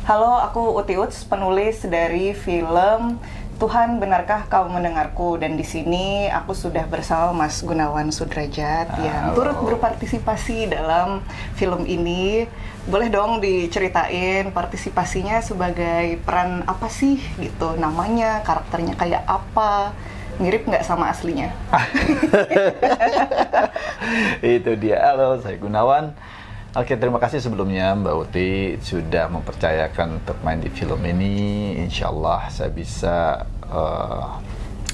Halo, aku Uti Uts, penulis dari film Tuhan Benarkah Kau Mendengarku, dan di sini aku sudah bersama Mas Gunawan Sudrajat yang turut berpartisipasi dalam film ini. Boleh dong diceritain partisipasinya sebagai peran apa sih gitu, namanya, karakternya kayak apa, mirip nggak sama aslinya? Itu dia. Halo, saya Gunawan. Oke, terima kasih sebelumnya Mbak Uti sudah mempercayakan untuk main di film ini. Insya Allah saya bisa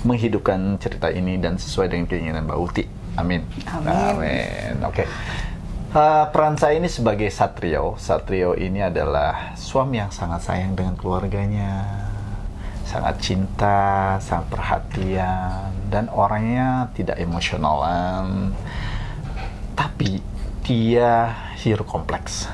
menghidupkan cerita ini dan sesuai dengan keinginan Mbak Uti. Amin. Amin. Oke. Peran saya ini sebagai Satrio. Satrio ini adalah suami yang sangat sayang dengan keluarganya, sangat cinta, sangat perhatian, dan orangnya tidak emosionalan. Tapi dia hero kompleks.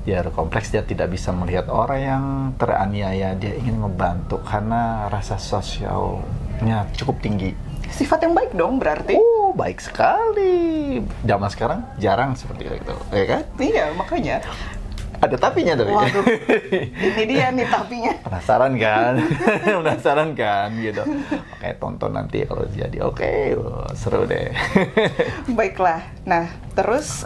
Dia hero kompleks, dia tidak bisa melihat orang yang teraniaya. Dia ingin membantu karena rasa sosialnya cukup tinggi. Sifat yang baik dong berarti? Baik sekali. Zaman sekarang jarang seperti itu, ya kan? Iya, makanya. Ada tapinya tapi. Waduh, ini dia nih tapinya. Penasaran kan? Penasaran kan gitu. Oke, tonton nanti kalau jadi. Oke, seru deh. Baiklah. Nah, terus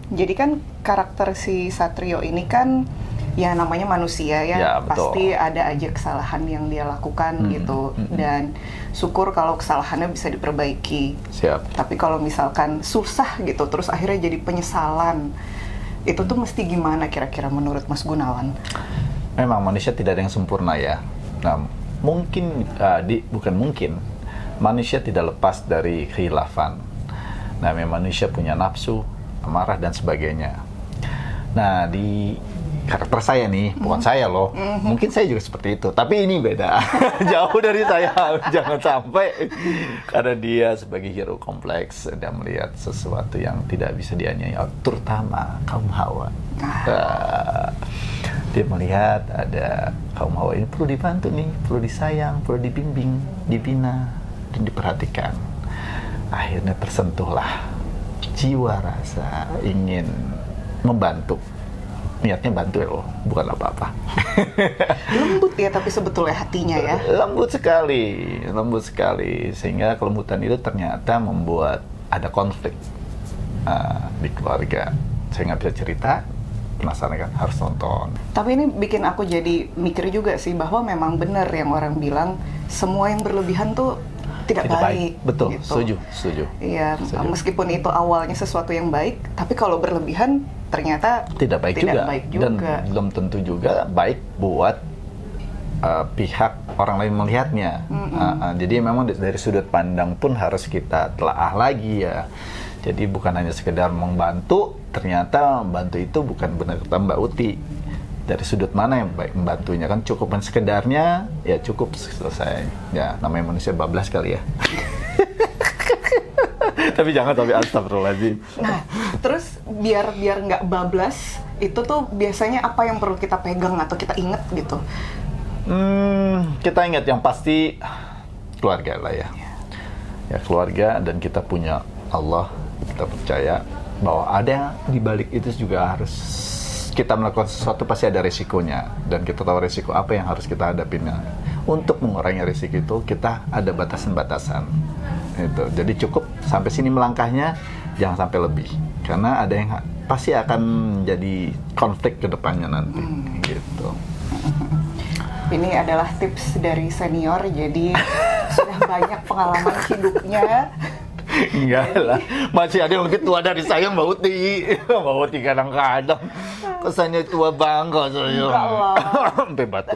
jadi kan karakter si Satrio ini kan ya namanya manusia ya, Ya, betul. pasti ada aja kesalahan yang dia lakukan gitu. Dan syukur kalau kesalahannya bisa diperbaiki. Siap. Tapi kalau misalkan susah gitu, terus akhirnya jadi penyesalan, itu tuh mesti gimana kira-kira menurut Mas Gunawan? Memang manusia tidak ada yang sempurna ya. Nah, mungkin, bukan mungkin, manusia tidak lepas dari khilafan. Nah, memang manusia punya nafsu, amarah, dan sebagainya. Nah, di karakter saya nih, bukan saya loh, mungkin saya juga seperti itu, tapi ini beda. Jauh dari saya, jangan sampai. Karena dia sebagai hero kompleks, dia melihat sesuatu yang tidak bisa dianiaya, terutama kaum Hawa. Dia melihat ada kaum Hawa ini perlu dibantu nih, perlu disayang, perlu dibimbing, dibina, dan diperhatikan. Akhirnya tersentuhlah jiwa rasa ingin membantu. Niatnya bantu loh, bukan apa-apa. Lembut ya tapi sebetulnya hatinya ya. Lembut sekali. Sehingga kelembutan itu ternyata membuat ada konflik di keluarga. Saya nggak bisa cerita, penasaran kan, harus nonton. Tapi ini bikin aku jadi mikir juga sih, bahwa memang benar yang orang bilang, semua yang berlebihan tuh tidak baik. Betul, gitu. setuju. Iya, meskipun itu awalnya sesuatu yang baik, tapi kalau berlebihan ternyata tidak baik juga. Dan belum tentu juga baik buat pihak orang lain melihatnya. Jadi memang dari sudut pandang pun harus kita telaah lagi ya. Jadi bukan hanya sekedar membantu, ternyata membantu itu bukan benar kata Mbak Uti. Dari sudut mana yang baik membantunya, kan cukup sekedarnya ya, cukup selesai ya, namanya manusia bablas kali ya. Tapi jangan sampai astagfirullahaladzim. Nah, terus biar nggak bablas, itu tuh biasanya apa yang perlu kita pegang atau kita ingat gitu? Kita ingat yang pasti keluarga lah ya. Ya keluarga, dan kita punya Allah, kita percaya bahwa ada di balik itu juga harus kita melakukan sesuatu, pasti ada risikonya, dan kita tahu risiko apa yang harus kita hadapin. Untuk mengurangi risiko itu kita ada batasan-batasan itu. Jadi cukup sampai sini melangkahnya, jangan sampai lebih, karena ada yang pasti akan jadi konflik ke depannya nanti gitu. Ini adalah tips dari senior, jadi sudah banyak pengalaman hidupnya. Enggak lah, masih ada yang lebih tua dari saya, Mbak Uti. Mbak Uti kadang-kadang kesannya tua bangga saya. Enggak lah. Sampai batuk.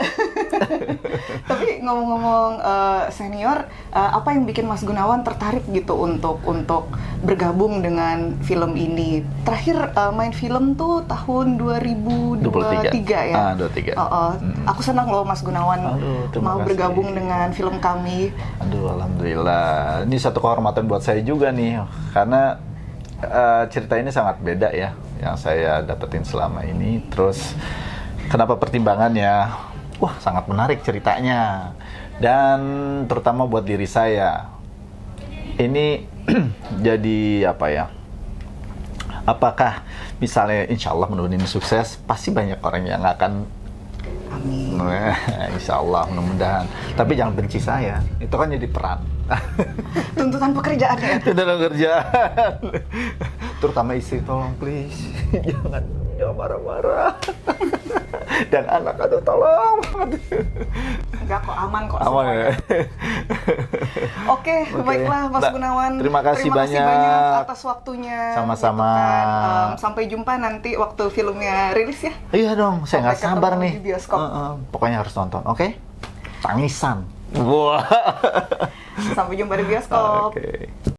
Tapi ngomong-ngomong senior, apa yang bikin Mas Gunawan tertarik gitu untuk bergabung dengan film ini? Terakhir main film tuh tahun 2023 ya? 23. Aku senang loh Mas Gunawan mau bergabung dengan film kami. Aduh, alhamdulillah. Ini satu kehormatan buat saya juga nih, karena cerita ini sangat beda ya yang saya dapetin selama ini. Terus kenapa pertimbangannya? Wah, sangat menarik ceritanya, dan terutama buat diri saya ini jadi apa ya, Apakah misalnya insya Allah mudah-mudahan ini sukses, pasti banyak orang yang akan Amin. insya Allah mudah-mudahan. Tapi jangan benci saya, itu kan jadi peran. Tuntutan pekerjaan ya. Dalam kerjaan. Terutama istri, tolong please jangan marah-marah. Dan anak, aduh tolong. Enggak kok, aman kok Aman semuanya. ya? Oke, baiklah Mas Gunawan. Terima kasih banyak atas waktunya. Sama-sama. Gitu kan. Sampai jumpa nanti waktu filmnya rilis ya. Iya dong, saya nggak Sampai sabar ketemu nih. di bioskop. Pokoknya harus nonton, oke? Tangisan. Wah. Sampai jumpa di bioskop. Oke.